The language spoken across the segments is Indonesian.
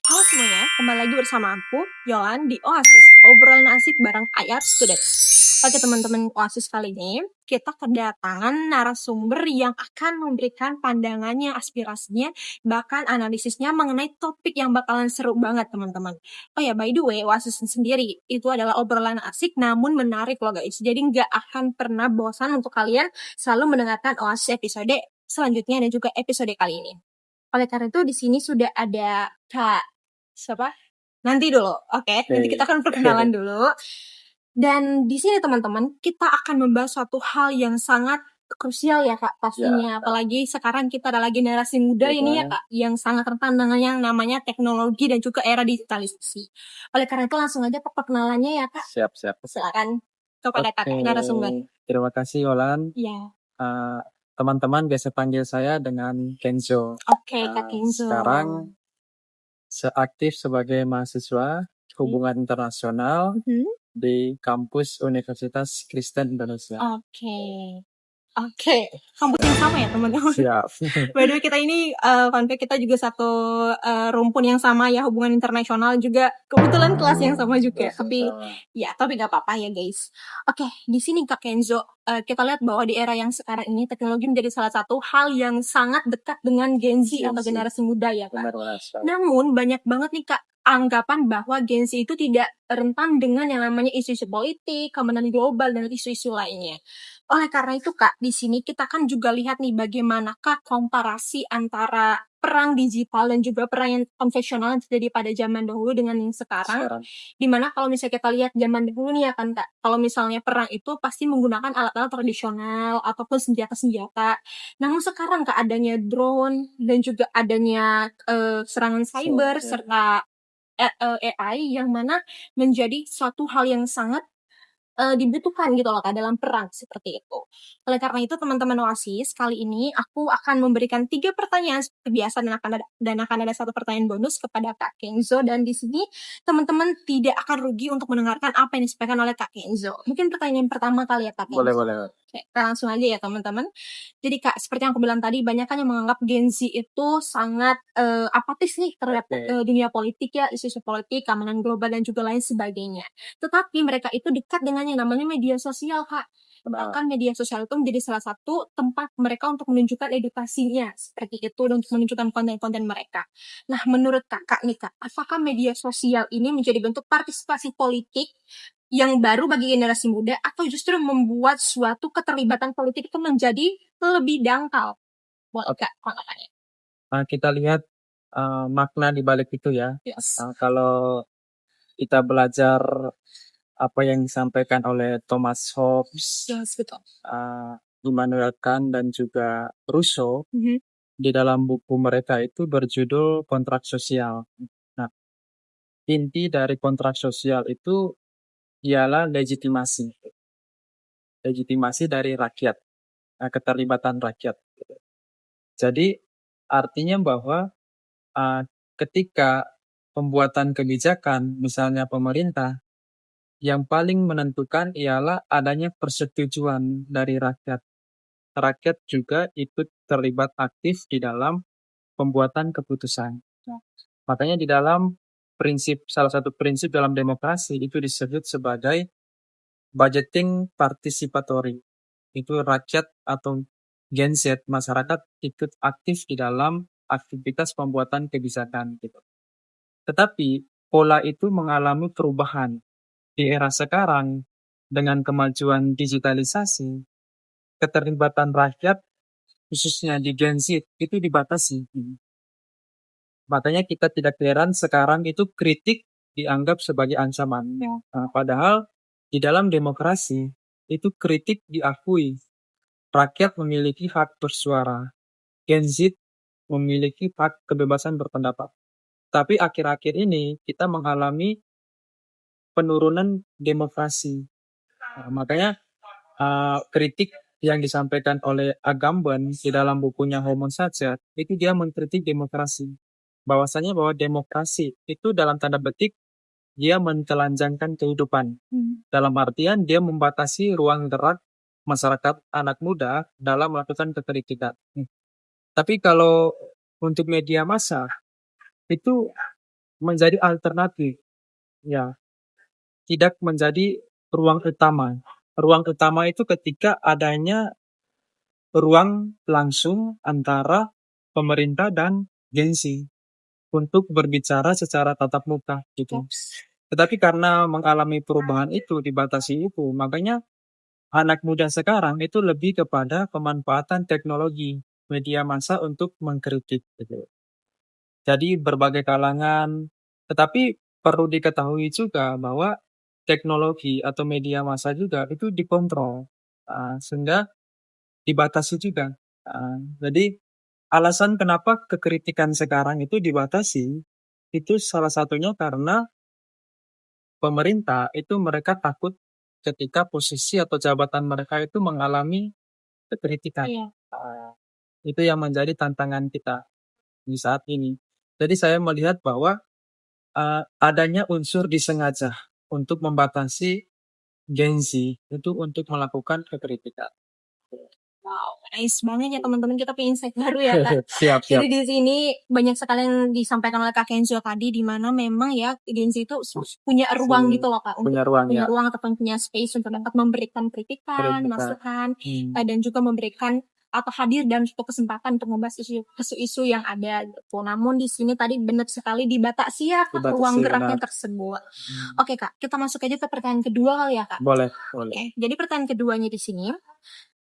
Halo semuanya, kembali lagi bersama aku, Yolan, di Oasis, obrolan asik bareng IR Students. Oke teman-teman Oasis, kali ini kita kedatangan narasumber yang akan memberikan pandangannya, aspirasinya, bahkan analisisnya mengenai topik yang bakalan seru banget teman-teman. Oh ya, by the way, Oasis sendiri itu adalah obrolan asik namun menarik loh guys. Jadi nggak akan pernah bosan untuk kalian selalu mendengarkan Oasis episode selanjutnya dan juga episode kali ini. Oleh karena itu di sini sudah ada Kak siapa? Nanti dulu. Oke, nanti kita akan perkenalan dulu. Dan di sini teman-teman, kita akan membahas suatu hal yang sangat krusial ya Kak pastinya. Apalagi sekarang kita ada lagi generasi muda ini ya Kak, yang sangat rentan dengan yang namanya teknologi dan juga era digitalisasi. Oleh karena itu langsung aja perkenalannya ya Kak. Siap. Silakan kepada Kakak narasumber. Terima kasih Yolan. Iya. Teman-teman biasa panggil saya dengan Kenzo. Oke, Kak Kenzo. Sekarang seaktif sebagai mahasiswa hubungan internasional di kampus Universitas Kristen Indonesia. Oke, kampus yang sama ya teman-teman. Siap. By the way kita ini fun fact, kita juga satu rumpun yang sama ya, hubungan internasional juga, kebetulan kelas yang sama juga. Tapi nggak apa-apa ya guys. Oke, di sini Kak Kenzo, kita lihat bahwa di era yang sekarang ini teknologi menjadi salah satu hal yang sangat dekat dengan Gen Z atau generasi muda ya Kak. Namun banyak banget nih Kak anggapan bahwa Gen Z itu tidak rentan dengan yang namanya isu-isu politik, keamanan global, dan isu-isu lainnya. Oleh karena itu Kak, di sini kita kan juga lihat nih bagaimanakah komparasi antara perang digital dan juga perang yang konvensional yang terjadi pada zaman dahulu dengan yang sekarang. Dimana kalau misalnya kita lihat zaman dahulu nih ya kan Kak, kalau misalnya perang itu pasti menggunakan alat-alat tradisional ataupun senjata-senjata. Namun sekarang Kak adanya drone dan juga adanya serangan cyber serta AI yang mana menjadi suatu hal yang sangat dibutuhkan gitu loh Kak dalam perang seperti itu. Oleh karena itu teman-teman Oasis, kali ini aku akan memberikan 3 pertanyaan seperti biasa dan akan ada 1 pertanyaan bonus kepada Kak Kenzo, dan di sini teman-teman tidak akan rugi untuk mendengarkan apa yang disampaikan oleh Kak Kenzo. Mungkin pertanyaan pertama kali ya Kak Kenzo. Boleh. Oke, kita langsung aja ya teman-teman. Jadi Kak, seperti yang aku bilang tadi, banyak kan yang menganggap Gen Z itu sangat apatis nih terhadap dunia politik ya, isu-isu politik, keamanan global dan juga lain sebagainya. Tetapi mereka itu dekat dengan yang namanya media sosial Kak. Bahkan media sosial itu menjadi salah satu tempat mereka untuk menunjukkan edukasinya seperti itu, dan untuk menunjukkan konten-konten mereka. Nah, menurut Kakak nih Kak, apakah media sosial ini menjadi bentuk partisipasi politik yang baru bagi generasi muda atau justru membuat suatu keterlibatan politik itu menjadi lebih dangkal? Boleh Kak, tanggapannya? Kita lihat makna di balik itu ya. Yes. Kalau kita belajar apa yang disampaikan oleh Thomas Hobbes, Yes, betul. Immanuel Kant dan juga Rousseau di dalam buku mereka itu berjudul Kontrak Sosial. Nah, inti dari kontrak sosial itu ialah legitimasi dari rakyat, keterlibatan rakyat. Jadi artinya bahwa ketika pembuatan kebijakan, misalnya pemerintah, yang paling menentukan ialah adanya persetujuan dari rakyat. Rakyat juga ikut terlibat aktif di dalam pembuatan keputusan. Makanya di dalam salah satu prinsip dalam demokrasi itu disebut sebagai budgeting participatory. Itu rakyat atau Gen Z, masyarakat ikut aktif di dalam aktivitas pembuatan kebijakan gitu. Tetapi pola itu mengalami perubahan di era sekarang dengan kemajuan digitalisasi. Keterlibatan rakyat khususnya di Gen Z itu dibatasi. Makanya kita tidak heran sekarang itu kritik dianggap sebagai ancaman. Padahal di dalam demokrasi itu kritik diakui. Rakyat memiliki hak bersuara. Gen Z memiliki hak kebebasan berpendapat. Tapi akhir-akhir ini kita mengalami penurunan demokrasi. Makanya kritik yang disampaikan oleh Agamben di dalam bukunya Homo Sapiens itu dia mengkritik demokrasi. Bahwasanya bahwa demokrasi itu dalam tanda petik dia mentelanjangkan kehidupan. Dalam artian dia membatasi ruang gerak masyarakat anak muda dalam melakukan keterikatan. Tapi kalau untuk media massa itu menjadi alternatif, ya, tidak menjadi ruang utama. Ruang utama itu ketika adanya ruang langsung antara pemerintah dan gengsi untuk berbicara secara tatap muka gitu. Tetapi karena mengalami perubahan itu, dibatasi itu, makanya anak muda sekarang itu lebih kepada pemanfaatan teknologi media massa untuk mengkritik gitu. Jadi berbagai kalangan, tetapi perlu diketahui juga bahwa teknologi atau media massa juga itu dikontrol, sehingga dibatasi juga. Jadi alasan kenapa kekritikan sekarang itu dibatasi, itu salah satunya karena pemerintah itu mereka takut ketika posisi atau jabatan mereka itu mengalami kekritikan. Iya. Itu yang menjadi tantangan kita di saat ini. Jadi saya melihat bahwa adanya unsur disengaja untuk membatasi gengsi itu untuk melakukan kekritikan. Wow, nice banget ya teman-teman, kita punya insight baru ya Kak. Siap, siap. Jadi di sini banyak sekali yang disampaikan oleh Kak Kenzo tadi, di mana memang ya Genzi itu punya ruang gitu loh Kak, untuk Punya ruang punya ya. ruang ataupun punya space untuk dapat memberikan kritikan, Kritikan. masukan, dan juga memberikan atau hadir dalam suatu kesempatan untuk membahas isu-isu yang ada gitu. Namun di sini tadi benar sekali dibatasi ya Kak, Dibatasi, ruang geraknya benar. tersebut. Oke Kak, kita masuk aja ke pertanyaan kedua kali ya Kak. Boleh. Oke, jadi pertanyaan keduanya di sini,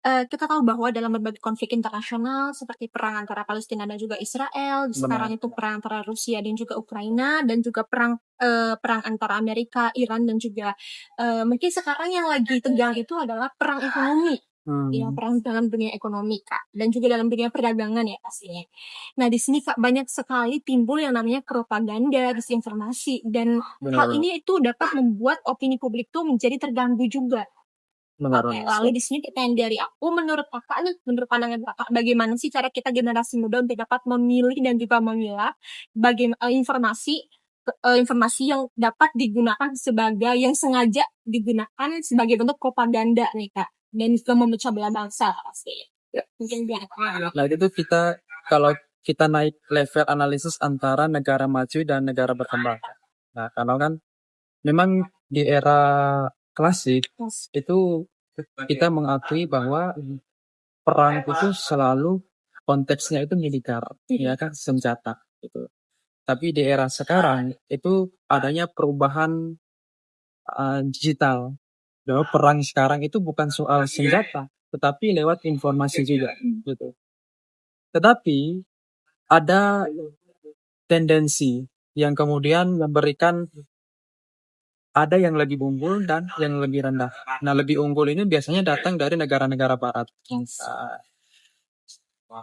kita tahu bahwa dalam berbagai konflik internasional seperti perang antara Palestina dan juga Israel, sekarang itu perang antara Rusia dan juga Ukraina, dan juga perang antara Amerika, Iran, dan juga mungkin sekarang yang lagi tegang itu adalah perang ekonomi. Ya, perang dalam dunia ekonomi Kak, dan juga dalam dunia perdagangan ya pastinya. Nah di sini Kak banyak sekali timbul yang namanya propaganda, disinformasi, dan hal ini itu dapat membuat opini publik tuh menjadi terganggu juga. Oke, lalu di sini pertanyaan dari aku, menurut kakak nih, menurut pandangan kakak, bagaimana sih cara kita generasi muda untuk dapat memilih dan juga memilah informasi yang dapat digunakan sebagai, yang sengaja digunakan sebagai bentuk propaganda nih kak, dan juga memecah belah bangsa pasti. Ya. Mungkin biar Nah itu kita, kalau kita naik level analisis antara negara maju dan negara berkembang. Nah kalau kan memang di era klasik itu kita mengakui bahwa perang itu selalu konteksnya itu militer, ya kan, senjata gitu. Tapi di era sekarang itu adanya perubahan digital. Bahwa perang sekarang itu bukan soal senjata, tetapi lewat informasi juga gitu. Tetapi ada tendensi yang kemudian memberikan ada yang lebih unggul dan yang lebih rendah. Nah, lebih unggul ini biasanya datang dari negara-negara barat.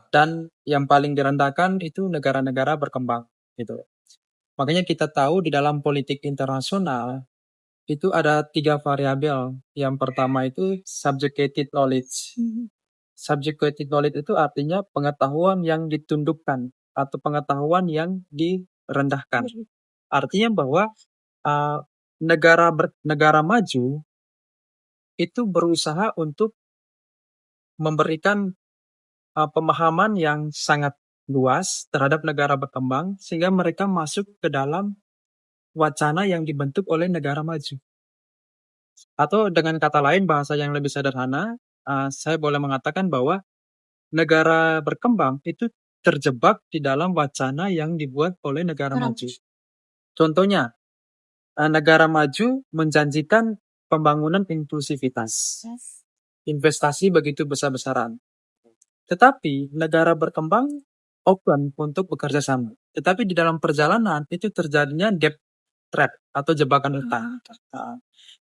Dan yang paling direndahkan itu negara-negara berkembang gitu. Makanya kita tahu di dalam politik internasional itu ada 3 variabel. Yang pertama itu subjugated knowledge. Subjugated knowledge itu artinya pengetahuan yang ditundukkan atau pengetahuan yang direndahkan. Artinya bahwa negara maju itu berusaha untuk memberikan pemahaman yang sangat luas terhadap negara berkembang sehingga mereka masuk ke dalam wacana yang dibentuk oleh negara maju. Atau dengan kata lain, bahasa yang lebih sederhana, saya boleh mengatakan bahwa negara berkembang itu terjebak di dalam wacana yang dibuat oleh negara maju. Contohnya, negara maju menjanjikan pembangunan inklusivitas, investasi begitu besar-besaran. Tetapi negara berkembang open untuk bekerja sama. Tetapi di dalam perjalanan itu terjadinya debt trap atau jebakan utang.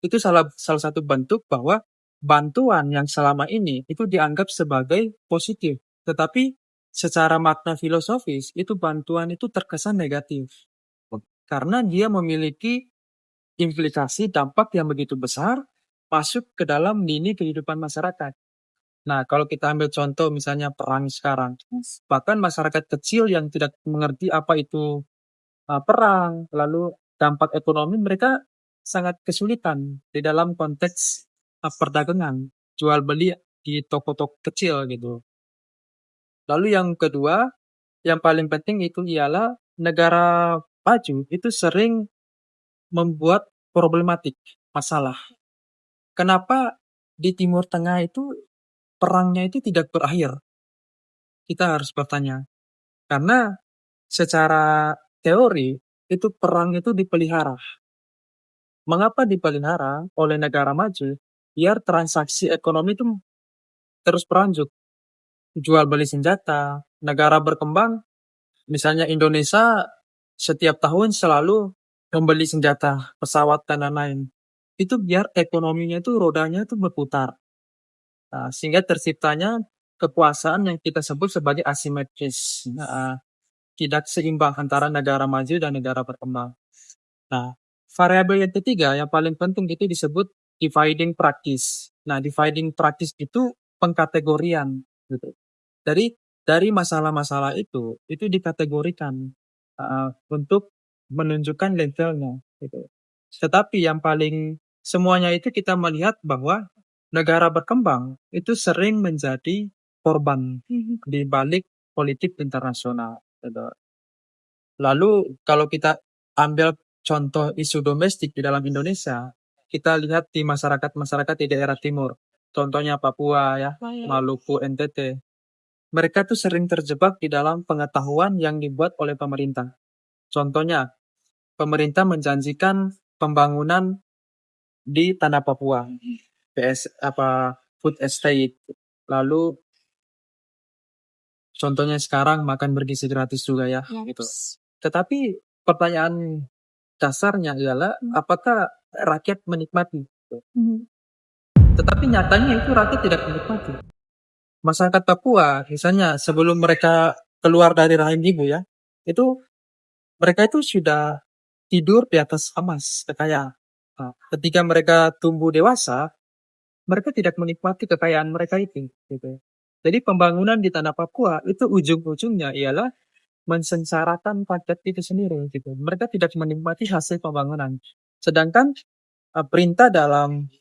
Itu salah satu bentuk bahwa bantuan yang selama ini itu dianggap sebagai positif. Tetapi secara makna filosofis itu bantuan itu terkesan negatif. Karena dia memiliki implikasi dampak yang begitu besar masuk ke dalam lini kehidupan masyarakat. Nah, kalau kita ambil contoh misalnya perang sekarang, bahkan masyarakat kecil yang tidak mengerti apa itu perang, lalu dampak ekonomi, mereka sangat kesulitan di dalam konteks perdagangan, jual beli di toko-toko kecil gitu. Lalu yang kedua, yang paling penting itu ialah negara maju itu sering membuat problematik, masalah. Kenapa di Timur Tengah itu perangnya itu tidak berakhir? Kita harus bertanya. Karena secara teori itu perang itu dipelihara. Mengapa dipelihara oleh negara maju? Biar transaksi ekonomi itu terus berlanjut. Jual beli senjata, negara berkembang, misalnya Indonesia setiap tahun selalu membeli senjata, pesawat, dan lain-lain. Itu biar ekonominya itu rodanya itu berputar. Nah, sehingga terciptanya kekuasaan yang kita sebut sebagai asimetris. Nah, tidak seimbang antara negara maju dan negara berkembang. Nah, variabel yang ketiga yang paling penting itu disebut dividing practice. Nah, dividing practice itu pengkategorian gitu. Dari masalah-masalah itu dikategorikan untuk menunjukkan levelnya gitu. Tetapi yang paling semuanya itu kita melihat bahwa negara berkembang itu sering menjadi korban di balik politik internasional gitu. Lalu kalau kita ambil contoh isu domestik di dalam Indonesia, kita lihat di masyarakat-masyarakat di daerah timur. Contohnya Papua ya, Maluku, NTT. Mereka tuh sering terjebak di dalam pengetahuan yang dibuat oleh pemerintah. Contohnya, pemerintah menjanjikan pembangunan di tanah Papua, food estate. Lalu contohnya sekarang makan bergizi gratis juga ya, gitu. Tetapi pertanyaan dasarnya ialah apakah rakyat menikmati? Tetapi nyatanya itu rakyat tidak menikmati. Masyarakat Papua, misalnya sebelum mereka keluar dari rahim ibu ya, itu mereka itu sudah tidur di atas emas, kekayaan. Nah, ketika mereka tumbuh dewasa, mereka tidak menikmati kekayaan mereka itu. Gitu. Jadi pembangunan di tanah Papua itu ujung-ujungnya ialah mensengsarakan rakyat itu sendiri. Gitu. Mereka tidak menikmati hasil pembangunan. Sedangkan perintah dalam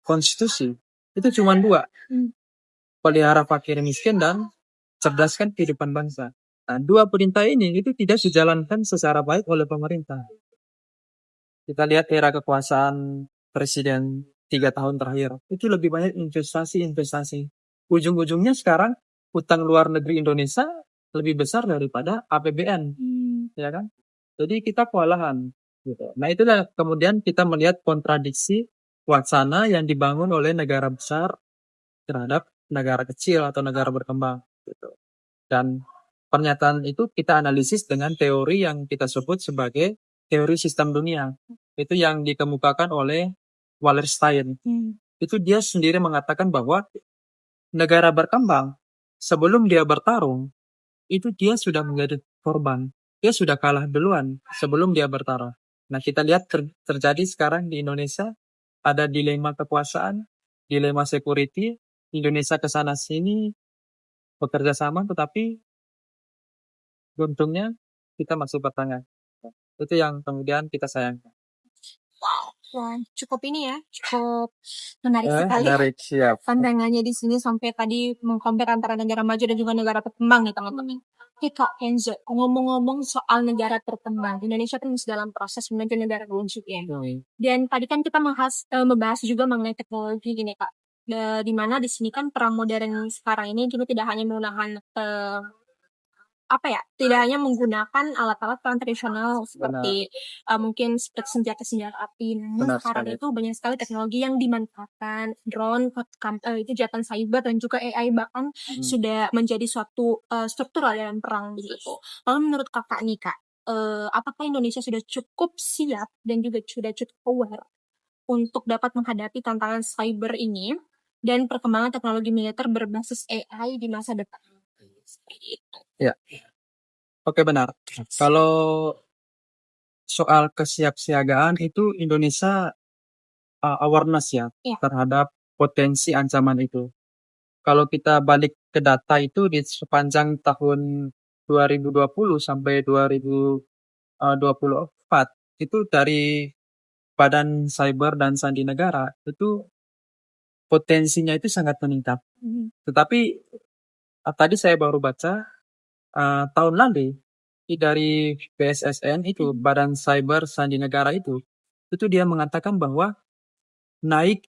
konstitusi itu cuma dua. Pelihara fakir miskin dan cerdaskan kehidupan bangsa. Nah, dua perintah ini itu tidak dijalankan secara baik oleh pemerintah. Kita lihat era kekuasaan presiden 3 tahun terakhir. Itu lebih banyak investasi. Ujung-ujungnya sekarang utang luar negeri Indonesia lebih besar daripada APBN. Ya kan? Jadi kita kewalahan. Gitu. Nah itulah kemudian kita melihat kontradiksi wacana yang dibangun oleh negara besar terhadap negara kecil atau negara berkembang. Gitu. Dan pernyataan itu kita analisis dengan teori yang kita sebut sebagai teori sistem dunia. Itu yang dikemukakan oleh Wallerstein. Itu dia sendiri mengatakan bahwa negara berkembang sebelum dia bertarung, itu dia sudah menjadi korban. Dia sudah kalah duluan sebelum dia bertarung. Nah kita lihat terjadi sekarang di Indonesia, ada dilema kekuasaan, dilema security, Indonesia ke sana sini bekerja sama, tetapi untungnya kita masuk pertengahan. Itu yang kemudian kita sayangkan. Wah, cukup ini ya, cukup menarik sekali. Menarik, siap. Pandangannya di sini sampai tadi mengcompare antara negara maju dan juga negara berkembang nih teman-teman. Oke Kak Kenzo, ngomong-ngomong soal negara berkembang, Indonesia kan masih dalam proses menuju negara maju ya. Dan tadi kan kita membahas juga mengenai teknologi gini Kak. Di mana di sini kan perang modern sekarang ini juga tidak hanya menggunakan tidak hanya menggunakan alat-alat perang tradisional seperti mungkin seperti senjata api. Namun sekarang itu banyak sekali teknologi yang dimanfaatkan, drone, itu kejahatan cyber dan juga AI bahkan sudah menjadi suatu struktural dalam perang begitu. Lalu menurut kakak nih Kak, apakah Indonesia sudah cukup siap dan juga sudah cukup aware untuk dapat menghadapi tantangan cyber ini dan perkembangan teknologi militer berbasis AI di masa depan? Ya. Oke, benar. Kalau soal kesiapsiagaan itu Indonesia awareness ya terhadap potensi ancaman itu. Kalau kita balik ke data itu di sepanjang tahun 2020 sampai 2024 itu dari Badan Cyber dan Sandi Negara itu potensinya itu sangat meningkat. Tetapi tadi saya baru baca tahun lalu dari BSSN itu, Badan Cyber Sandi Negara itu dia mengatakan bahwa naik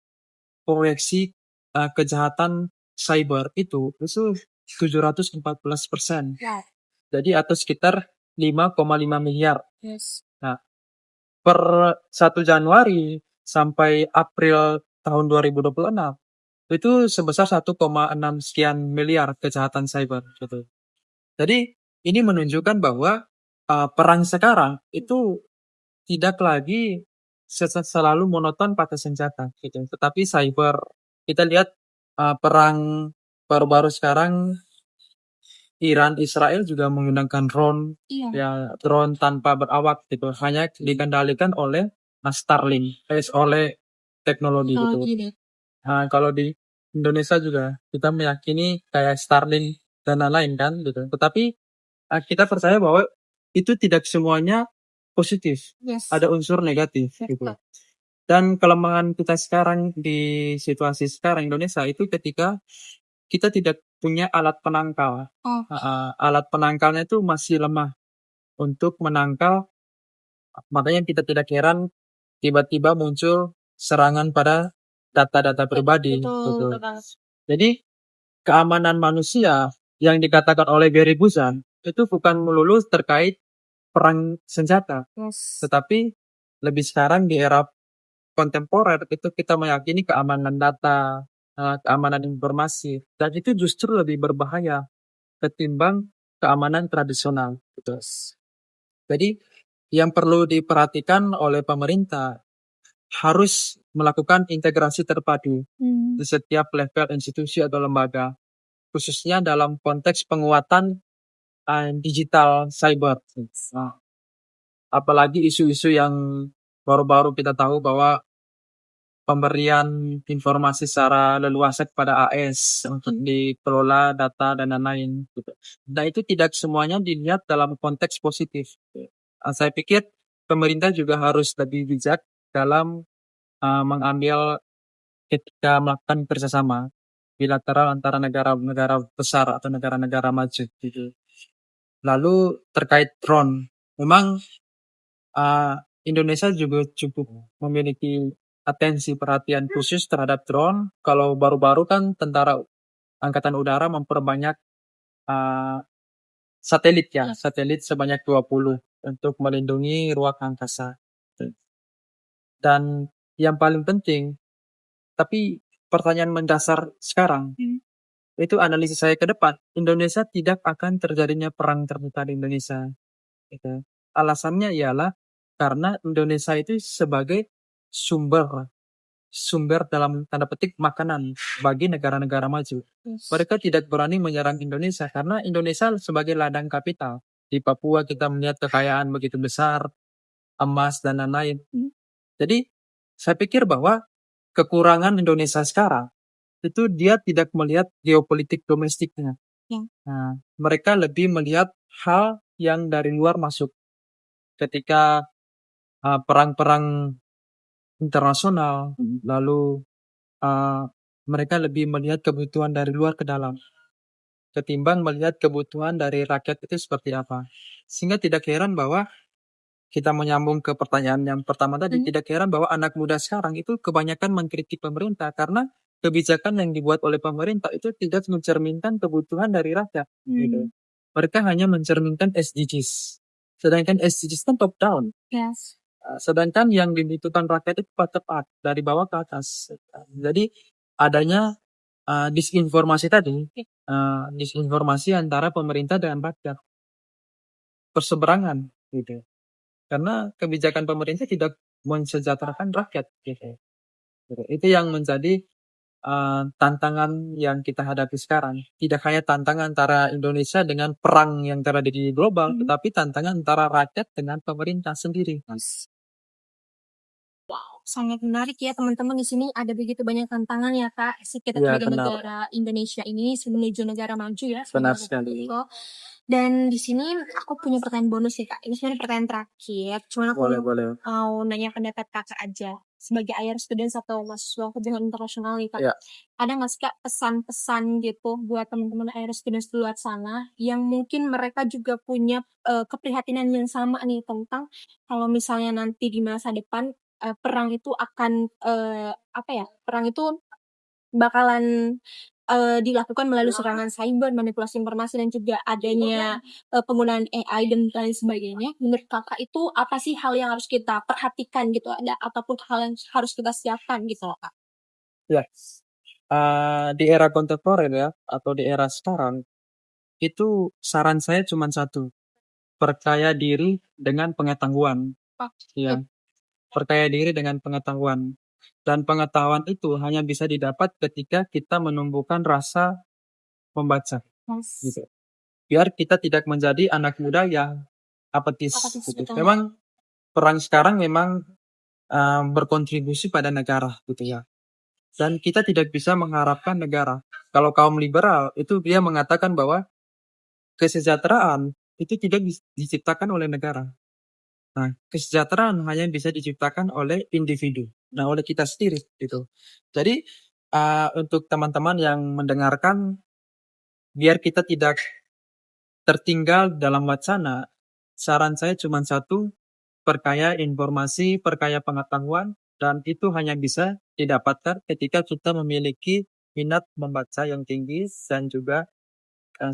proyeksi kejahatan cyber itu 714%. Wow. Jadi atau sekitar 5,5 miliar. Yes. Nah, per 1 Januari sampai April tahun 2026 itu sebesar 1,6 sekian miliar kejahatan cyber gitu. Jadi ini menunjukkan bahwa perang sekarang itu tidak lagi selalu monoton pakai senjata gitu. Tetapi cyber, kita lihat perang baru-baru sekarang Iran Israel juga menggunakan drone, Iya. ya drone tanpa berawak gitu, hanya dikendalikan oleh Starlink, oleh teknologi gitu. Gini. Nah, kalau di Indonesia juga kita meyakini kayak Starlink dan lain-lain kan gitu. Tetapi kita percaya bahwa itu tidak semuanya positif. Yes. Ada unsur negatif gitu. Dan kelemahan kita sekarang di situasi sekarang Indonesia itu ketika kita tidak punya alat penangkal. Alat penangkalnya itu masih lemah untuk menangkal, makanya kita tidak heran tiba-tiba muncul serangan pada data-data pribadi. Betul. Jadi keamanan manusia yang dikatakan oleh Gary Buzan itu bukan melulu terkait perang senjata, Yes. tetapi lebih sekarang di era kontemporer itu kita meyakini keamanan data, keamanan informasi, dan itu justru lebih berbahaya ketimbang keamanan tradisional gitu. Jadi yang perlu diperhatikan oleh pemerintah harus melakukan integrasi terpadu di setiap level institusi atau lembaga, khususnya dalam konteks penguatan digital cyber. Nah, apalagi isu-isu yang baru-baru kita tahu bahwa pemberian informasi secara leluasa kepada AS untuk dikelola data dan lain-lain gitu. Nah, itu tidak semuanya dilihat dalam konteks positif. Saya pikir pemerintah juga harus lebih bijak dalam mengambil ketika melakukan kerjasama bilateral antara negara-negara besar atau negara-negara maju gitu. Lalu terkait drone, memang Indonesia juga cukup memiliki atensi perhatian khusus terhadap drone. Kalau baru-baru kan tentara angkatan udara memperbanyak satelit satelit sebanyak 20 untuk melindungi ruang angkasa. Dan yang paling penting, tapi pertanyaan mendasar sekarang, itu analisis saya ke depan, Indonesia tidak akan terjadinya perang terbuka di Indonesia. Gitu. Alasannya ialah karena Indonesia itu sebagai sumber dalam tanda petik makanan bagi negara-negara maju. Mereka tidak berani menyerang Indonesia karena Indonesia sebagai ladang kapital. Di Papua kita melihat kekayaan begitu besar, emas dan lain-lain. Jadi saya pikir bahwa kekurangan Indonesia sekarang itu dia tidak melihat geopolitik domestiknya. Nah, mereka lebih melihat hal yang dari luar masuk. Ketika perang-perang internasional, lalu mereka lebih melihat kebutuhan dari luar ke dalam ketimbang melihat kebutuhan dari rakyat itu seperti apa. Sehingga tidak heran bahwa kita menyambung ke pertanyaan yang pertama tadi, tidak heran bahwa anak muda sekarang itu kebanyakan mengkritik pemerintah karena kebijakan yang dibuat oleh pemerintah itu tidak mencerminkan kebutuhan dari rakyat. Gitu. Mereka hanya mencerminkan SDGs. Sedangkan SDGs kan top down. Yes. Sedangkan yang dibutuhkan rakyat itu tepat dari bawah ke atas. Jadi adanya disinformasi tadi, disinformasi antara pemerintah dan rakyat, perseberangan gitu. Karena kebijakan pemerintah tidak mensejahterakan rakyat gitu. Itu yang menjadi tantangan yang kita hadapi sekarang. Tidak hanya tantangan antara Indonesia dengan perang yang terjadi di global, tetapi tantangan antara rakyat dengan pemerintah sendiri. Wow, sangat menarik ya teman-teman. Di sini ada begitu banyak tantangan ya Kak. Kita Ya, sebagai benar. negara Indonesia ini menuju negara maju ya. Benar sekali. Dan di sini aku punya pertanyaan bonus ya Kak. Ini sebenarnya pertanyaan terakhir. Cuman aku Boleh. mau nanya pendapat Kakak aja. sebagai IR students atau mahasiswa hubungan internasional nih Kak. Iya. Ada nggak sih Kak pesan-pesan gitu buat teman-teman IR students di luar sana yang mungkin mereka juga punya keprihatinan yang sama nih tentang kalau misalnya nanti di masa depan perang itu akan perang itu bakalan dilakukan melalui serangan cyber, manipulasi informasi dan juga adanya penggunaan AI dan lain sebagainya. Menurut Kakak itu apa sih hal yang harus kita perhatikan gitu ada ataupun hal yang harus kita siapkan gitu loh Kak? Ya, di era kontemporer ya, atau di era sekarang, itu saran saya cuma satu, percaya diri dengan pengetahuan. Ya, percaya diri dengan pengetahuan. Dan pengetahuan itu hanya bisa didapat ketika kita menumbuhkan rasa membaca. Yes. Gitu. Biar kita tidak menjadi anak muda yang apatis. Apatis, Gitu. betul. Memang perang sekarang memang berkontribusi pada negara gitu ya. Dan kita tidak bisa mengharapkan negara. Kalau kaum liberal itu dia mengatakan bahwa kesejahteraan itu tidak diciptakan oleh negara. Nah, kesejahteraan hanya bisa diciptakan oleh individu. Nah, oleh kita sendiri gitu. Jadi untuk teman-teman yang mendengarkan, biar kita tidak tertinggal dalam wacana, saran saya cuma satu, perkaya informasi, perkaya pengetahuan, dan itu hanya bisa didapatkan ketika kita memiliki minat membaca yang tinggi dan juga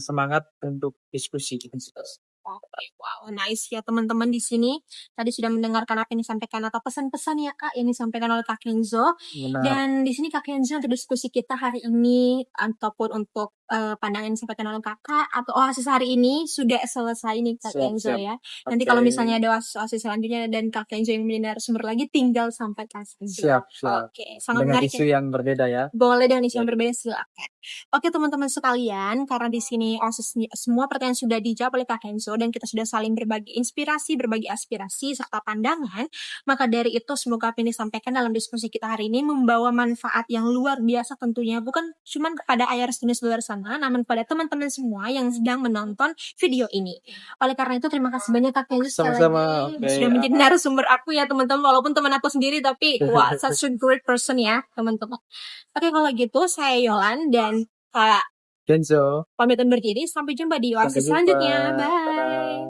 semangat untuk diskusi. Oke, wow, nice ya teman-teman di sini. Tadi sudah mendengarkan apa yang disampaikan atau pesan-pesan ya Kak yang disampaikan oleh Kak Kenzo. Benar. Dan di sini Kak Kenzo untuk diskusi kita hari ini ataupun untuk pandangan yang disampaikan oleh Kakak atau oasis hari ini sudah selesai nih Kak Siap, Kenzo siap. ya. Nanti Oke. kalau misalnya ada oasis selanjutnya dan Kak Kenzo yang menjadi narasumber lagi tinggal sampaikan saja. Siap, siap. Oke, sangat Dengan menarik isu ya. yang berbeda ya. Boleh dengan isu yang berbeda silakan. Oke teman-teman sekalian, karena di sini semua pertanyaan sudah dijawab oleh Kak Kenzo dan kita sudah saling berbagi inspirasi, berbagi aspirasi serta pandangan, maka dari itu semoga apa yang disampaikan dalam diskusi kita hari ini membawa manfaat yang luar biasa tentunya bukan cuma kepada IR students di luar sana, namun pada teman-teman semua yang sedang menonton video ini. Oleh karena itu terima kasih banyak Kak Kenzo sekali Sama-sama. lagi Oke. sudah menjadi narasumber aku ya teman-teman, walaupun teman aku sendiri tapi wah such a great person ya teman-teman. Oke kalau gitu saya Yolan dan Kak Kenzo. pamit undur diri. Sampai jumpa di oasis Sampai jumpa. selanjutnya. Bye. Dadah.